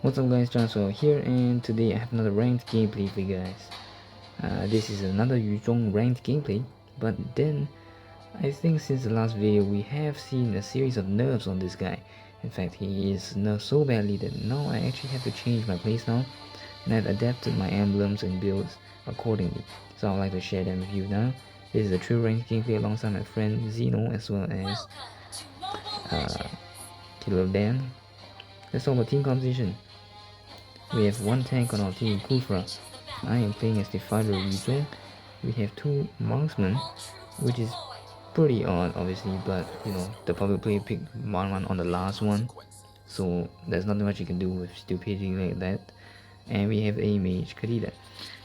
What's up guys, Joshua here, and today I have another ranked gameplay for you guys. This is another Yu Zhong ranked gameplay, but then I think since the last video we have seen a series of nerfs on this guy. In fact, he is nerfed so badly that now I actually have to change my playstyle, and I've adapted my emblems and builds accordingly. So I'd like to share them with you now. This is a true ranked gameplay alongside my friend Zeno as well as Killer Dan. Let's talk about team composition. We have one tank on our team, Kufra. I am playing as the fighter Yu Zhong. We have two marksmen, which is pretty odd obviously, but you know, the public player picked 1-1 on the last one, so there's nothing much you can do with stupidity like that. And we have a mage, Kadita.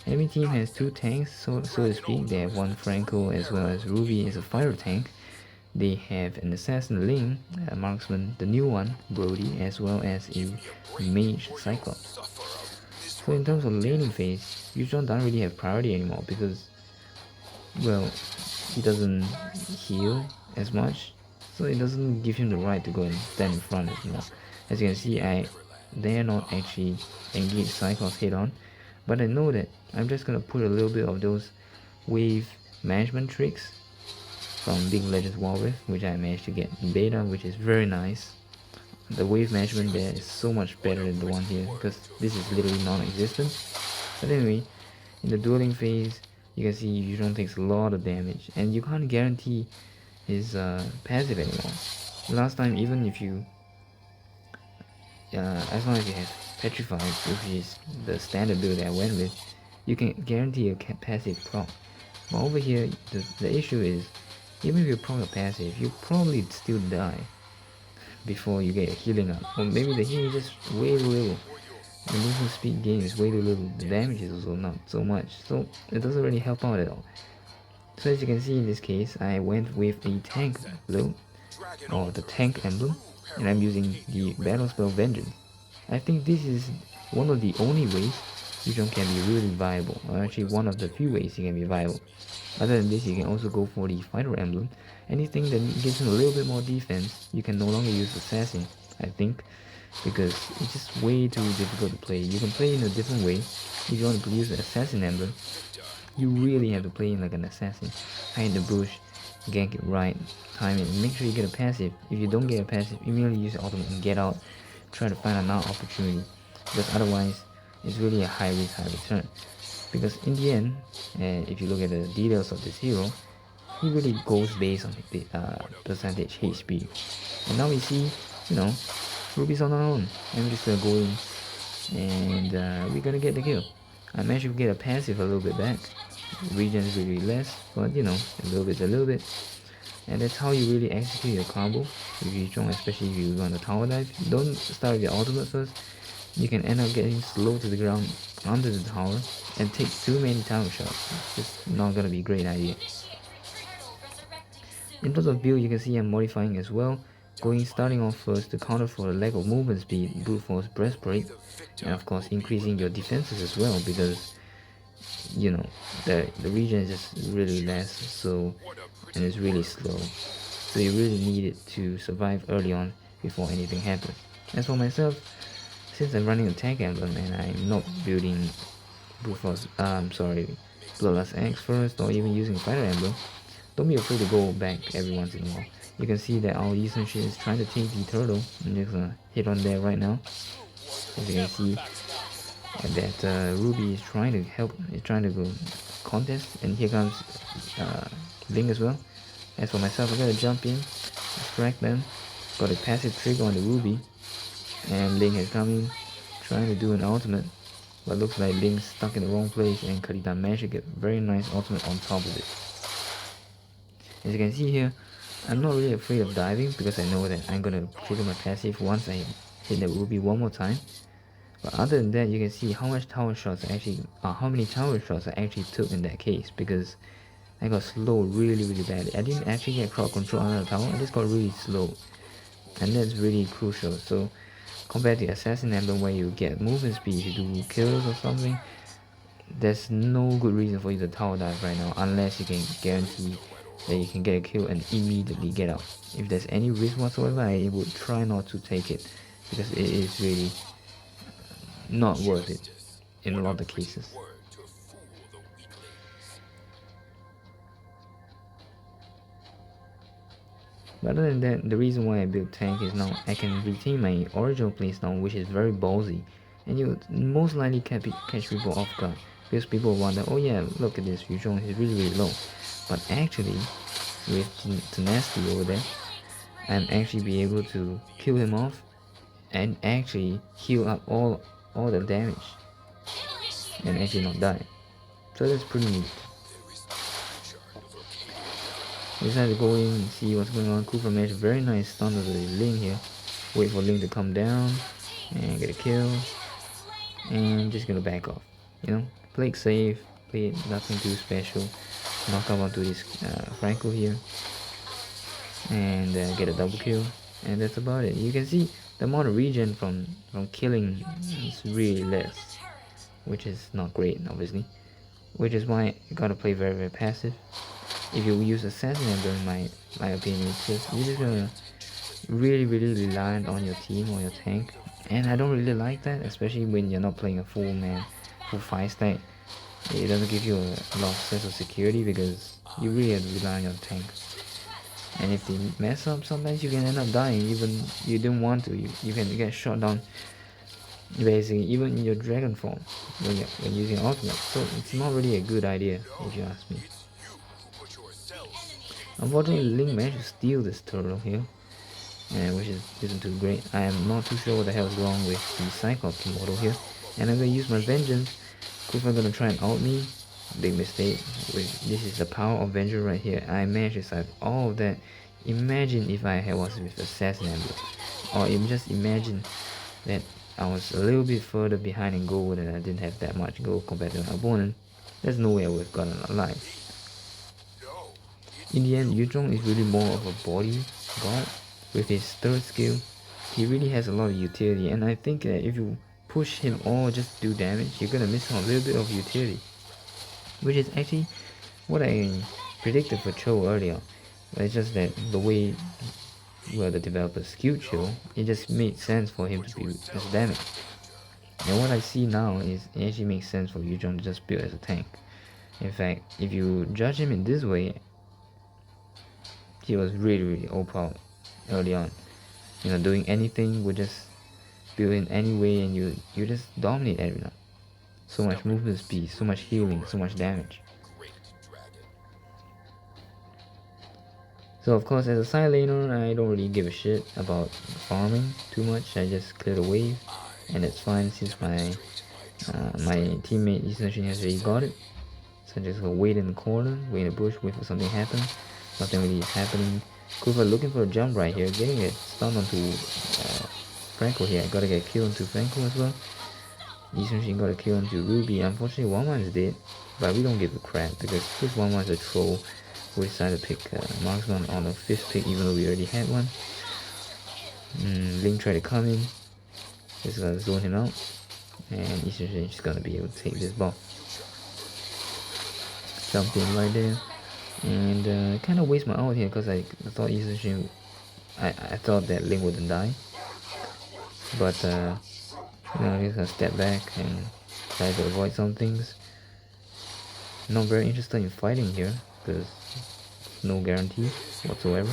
Every team has two tanks, so to speak. They have one Franco as well as Ruby as a fighter tank. They have an assassin Ling, a marksman, the new one, Brody, as well as a mage Cyclops. So in terms of laning phase, Yu Zhong doesn't really have priority anymore because, well, he doesn't heal as much, so it doesn't give him the right to go and stand in front anymore. As you can see, I dare not actually engage Cyclops head on, but I know that I'm just gonna put a little bit of those wave management tricks from League of Legends Wild Rift, which I managed to get in beta, which is very nice. The wave management there is so much better than the one here because this is literally non-existent. But anyway, in the dueling phase, you can see Yu Zhong takes a lot of damage, and you can't guarantee his passive anymore. Last time, even if you, as long as you have Petrified, which is the standard build that I went with, you can guarantee a passive proc. But over here, the issue is, even if you proc a passive, you probably still die before you get a healing up. Or maybe the healing is just way too little. The movement speed gain is way too little. The damage is also not so much. So it doesn't really help out at all. So as you can see in this case, I went with the tank build, or the tank emblem, and I'm using the battle spell Vengeance. I think this is one of the only ways Yu Zhong can be really viable, or actually one of the few ways he can be viable. Other than this, you can also go for the fighter emblem. Anything that gives him a little bit more defense. You can no longer use assassin, I think, because it's just way too difficult to play. You can play in a different way. If you want to use the assassin emblem, you really have to play in like an assassin. Hide in the bush, gank it right, time it, and make sure you get a passive. If you don't get a passive, immediately use the ultimate and get out. Try to find another opportunity, because otherwise it's really a high risk, high return. Because in the end, if you look at the details of this hero, he really goes based on the percentage HP. And now we see, you know, Ruby's on our own. I'm just gonna go in and we're gonna get the kill. I managed to get a passive a little bit back. Regen is really less, but you know, a little bit. And that's how you really execute your combo with Yu Zhong, especially if you want a tower dive. Don't start with your ultimate first. You can end up getting slow to the ground under the tower and take too many tower shots. It's just not gonna be a great idea. In terms of build, you can see I'm modifying as well. Starting off first to counter for the lack of movement speed, brute force Breastplate, and of course increasing your defenses as well, because you know the region is just really less, so, and it's really slow, so you really need it to survive early on before anything happens. As for myself, since I'm running a tank emblem and I'm not building brute force, Bloodlust X first, or even using fighter emblem, don't be afraid to go back every once in a while. You can see that our Yu Zhong is trying to take the turtle. I'm just gonna hit on there right now. As you can see that Ruby is trying to help, is trying to go contest, and here comes Ling as well. As for myself, I'm gonna jump in, distract them. Got a passive trigger on the Ruby, and Ling has come in, trying to do an ultimate, but looks like Ling's stuck in the wrong place, and Kadita managed to get very nice ultimate on top of it. As you can see here, I'm not really afraid of diving because I know that I'm gonna trigger my passive once I hit the Ruby one more time. But other than that, you can see how many tower shots I actually took in that case, because I got slow really badly. I didn't actually get crowd control under the tower, I just got really slow, and that's really crucial. So compared to Assassin Emblem where you get movement speed if you do kills or something, there's no good reason for you to tower dive right now unless you can guarantee that you can get a kill and immediately get out. If there's any risk whatsoever, I would try not to take it, because it is really not worth it in a lot of cases. But other than that, the reason why I built tank is now I can retain my original playstyle, which is very ballsy, and you most likely catch people off guard, because people wonder, oh yeah, look at this, Yu Zhong is really low. But actually, with Tenacity over there, I'm actually be able to kill him off and actually heal up all the damage and actually not die. So that's pretty neat. We decided to go in and see what's going on. Cooper match, very nice stun of the Ling here. Wait for Ling to come down and get a kill, and just gonna back off. You know, play it safe, play it nothing too special. Knock out onto this Franco here and get a double kill, and that's about it. You can see the amount of regen from killing is really less, which is not great, obviously. Which is why you gotta play very passive. If you use Assassin Emblem, in my opinion, you're just gonna really rely on your team or your tank, and I don't really like that, especially when you're not playing a full 5 stack. It doesn't give you a lot of sense of security because you really have to rely on your tank. And if they mess up, sometimes you can end up dying even you didn't want to. You can get shot down basically even in your dragon form when using ultimate. So it's not really a good idea if you ask me. Unfortunately, Link managed to steal this turtle here, which isn't too great. I am not too sure what the hell is wrong with the Cyclops model here, and I'm gonna use my vengeance. Kufa gonna try and out me. Big mistake. This is the power of vengeance right here. I managed to save all of that. Imagine if I was with Assassin Emblem, or just imagine that I was a little bit further behind in gold and I didn't have that much gold compared to my opponent. There's no way I would have gotten alive. In the end, Yu Zhong is really more of a body god. With his third skill, he really has a lot of utility, and I think that if you push him all just do damage, you're gonna miss out a little bit of utility, which is actually what I predicted for Cho earlier. But it's just that the way the developers skewed Cho, it just made sense for him to be as damage. And what I see now is it actually makes sense for Yu Zhong to just build as a tank. In fact, if you judge him in this way, he was really overpowered early on. You know, doing anything would just build in any way, and you just dominate everyone. So much movement speed, so much healing, so much damage. So of course, as a side laner, I don't really give a shit about farming too much. I just clear the wave, and it's fine since my teammate essentially has already got it. So I just go wait in the corner, wait in the bush, wait for something to happen. Nothing really is happening. Kufa looking for a jump right here, getting it stunned onto Franco here. I gotta get killed onto Franco as well. Essentially got a kill onto Ruby. Unfortunately, 1-1 is dead, but we don't give a crap because this 1-1 is a troll who decided to pick Marksman on the 5th pick, even though we already had one. Link tried to come in, just gonna zone him out, and essentially just gonna be able to take this buff. Jumped in right there, and kind of waste my ult here because I thought essentially I thought that Link wouldn't die, but I'm just gonna step back and try to avoid some things. Not very interested in fighting here because no guarantee whatsoever.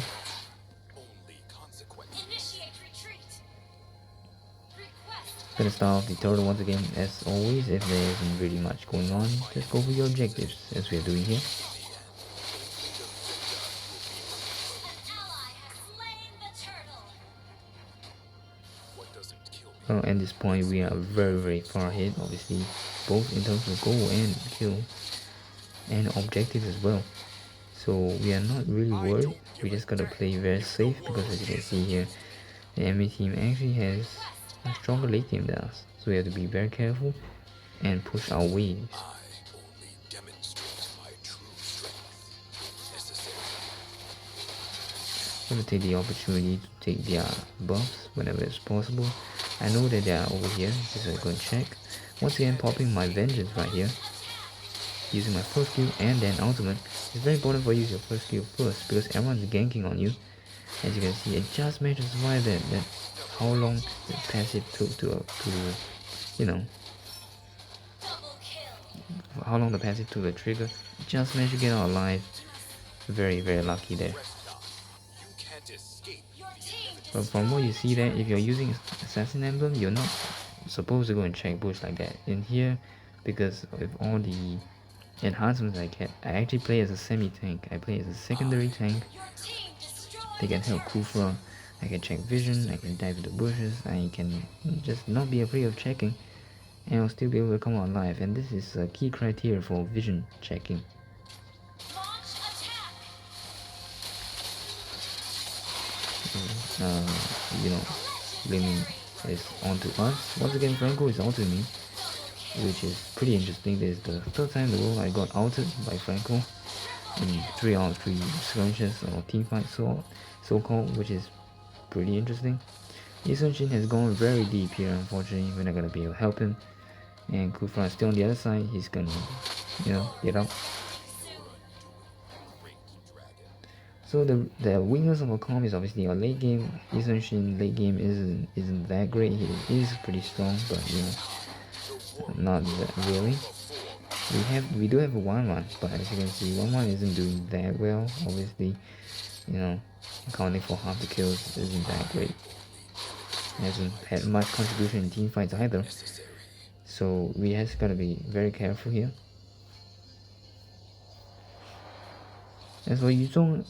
Gonna start off the turtle once again. As always, if there isn't really much going on, just go for your objectives as we are doing here. Well, at this point we are very far ahead, obviously, both in terms of goal and kill and objectives as well. So we are not really worried. We just gotta play very safe because as you can see here, the enemy team actually has a stronger late game than us. So we have to be very careful and push our waves. I'm gonna take the opportunity to take their buffs whenever it's possible. I know that they are over here, just gonna go and check. Once again, popping my vengeance right here, using my first skill and then ultimate. It's very important for you to use your first skill first because everyone's ganking on you. As you can see, it just managed to survive that how long the passive took to you know, how long the passive took the trigger. Just managed to get out alive. Very, very lucky there. But from what you see there, if you're using Assassin Emblem, you're not supposed to go and check bush like that. In here, because with all the enhancements I get, I actually play as a semi-tank. I play as a secondary tank. They can help Kufra. I can check vision, I can dive into bushes, I can just not be afraid of checking, and I'll still be able to come out alive. And this is a key criteria for vision checking. You know, blaming is onto us. Once again, Franco is onto me, which is pretty interesting. This is the third time in a row I got outed by Franco in 3 out of 3 skirmishes or teamfights, so-called, which is pretty interesting. Shin has gone very deep here. Unfortunately, we're not gonna be able to help him. And Kufra is still on the other side. He's gonna, get out. So the weakness of a comp is obviously our late game. Shin late game isn't that great. He is pretty strong, but not that really. We do have a 1-1, but as you can see, 1-1 isn't doing that well. Obviously, accounting for half the kills isn't that great. Hasn't had much contribution in team fights either. So we have got to be very careful here. As for Yu Zhong,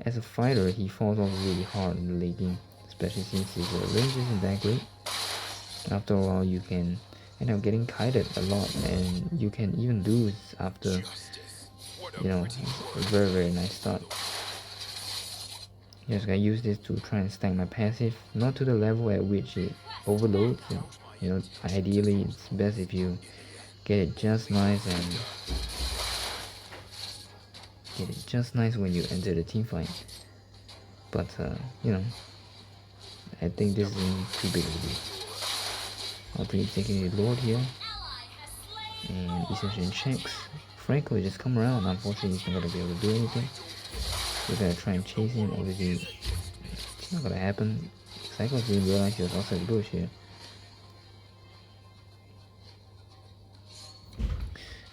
as a fighter, he falls off really hard in the late game, especially since his range isn't that great. After a while, you can end up getting kited a lot, and you can even lose after, a very, very nice start. Just gonna use this to try and stack my passive, not to the level at which it overloads. Ideally it's best if you get it just nice when you enter the team fight. But I think this isn't too big of a deal. I'll be taking the Lord here, and essentially checks. Franco just come around. Unfortunately, he's not gonna be able to do anything. We're gonna try and chase him. Obviously, it's not gonna happen. Cyclops didn't realize he was outside the bush here.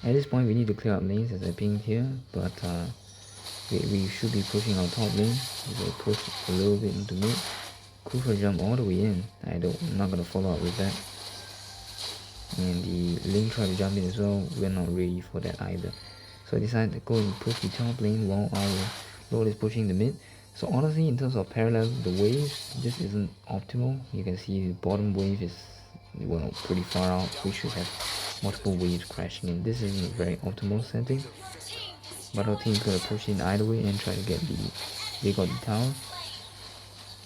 At this point, we need to clear up lanes as I pinged here, but we should be pushing our top lane. We're gonna push a little bit into mid. Kufa jump all the way in. I'm not gonna follow up with that. And the link tried to jump in as well. We're not ready for that either. So I decided to go and push the top lane while our Lord is pushing the mid. So honestly, in terms of parallel, the waves, this isn't optimal. You can see the bottom wave is pretty far out. We should have multiple waves crashing in. This isn't a very optimal setting, but our team's gonna push in either way and try to get they got the tower.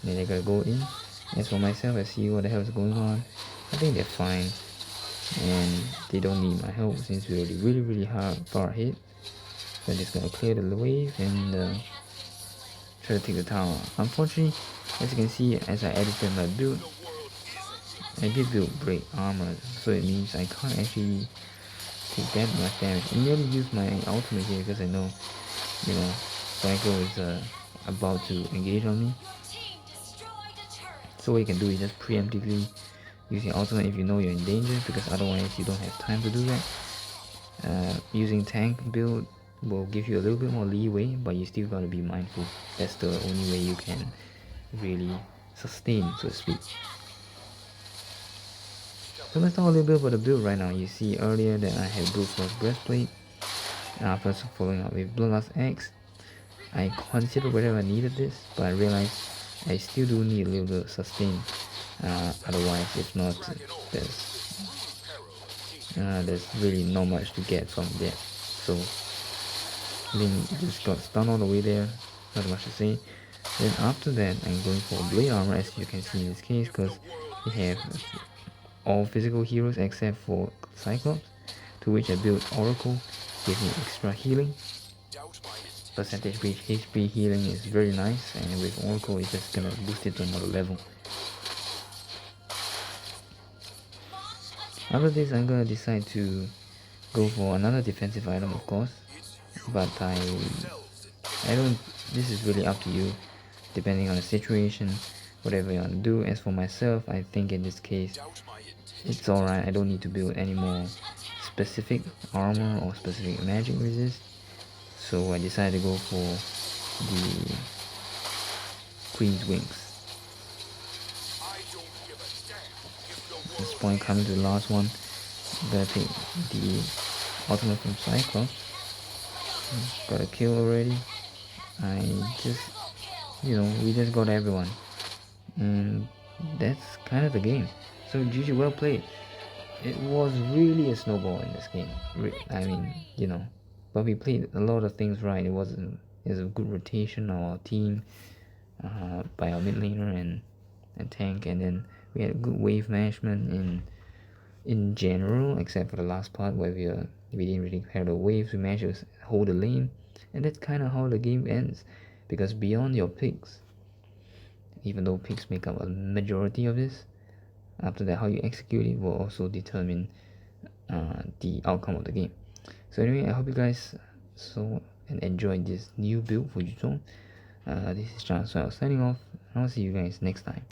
Then they're gonna go in. As for myself, I see what the hell is going on. I think they're fine, and they don't need my help since we're already really, really far ahead. So I'm just gonna clear the wave and try to take the tower. Unfortunately, as you can see, as I edited my build, I did build break armor, so it means I can't actually take that much damage. I nearly used my ultimate here because I know, Psycho is about to engage on me. So what you can do is just preemptively use your ultimate if you know you're in danger, because otherwise you don't have time to do that. Using tank build will give you a little bit more leeway, but you still gotta be mindful. That's the only way you can really sustain, so to speak. So let's talk a little bit about the build right now. You see earlier that I had brute force breastplate. After following up with Bloodlust X, I considered whether I needed this, but I realized I still do need a little bit of sustain. Otherwise, if not, there's really not much to get from that. So Link just got stunned all the way there, not much to say. Then after that, I'm going for blade armor, as you can see in this case, because we have all physical heroes except for Cyclops, to which I built Oracle, gives me extra healing. Percentage HP healing is very nice, and with Oracle it's just gonna boost it to another level. After this, I'm gonna decide to go for another defensive item, of course, but I don't. This is really up to you, depending on the situation, whatever you want to do. As for myself, I think in this case, it's alright. I don't need to build any more specific armor or specific magic resist, so I decided to go for the Queen's Wings. At this point, coming to the last one, I'm gonna take the ultimate from Cyclops. Got a kill already. I just, we just got everyone, and that's kind of the game. So GG, well played. It was really a snowball in this game. I mean, but we played a lot of things right. It was a good rotation of our team, by our mid laner and tank, and then we had good wave management in general, except for the last part where we didn't really clear the waves. We managed to hold the lane, and that's kind of how the game ends, because beyond your picks, even though picks make up a majority of this, after that how you execute it will also determine the outcome of the game. So anyway, I hope you guys saw and enjoyed this new build for Yu Zhong. This is John, so I was signing off, and I'll see you guys next time.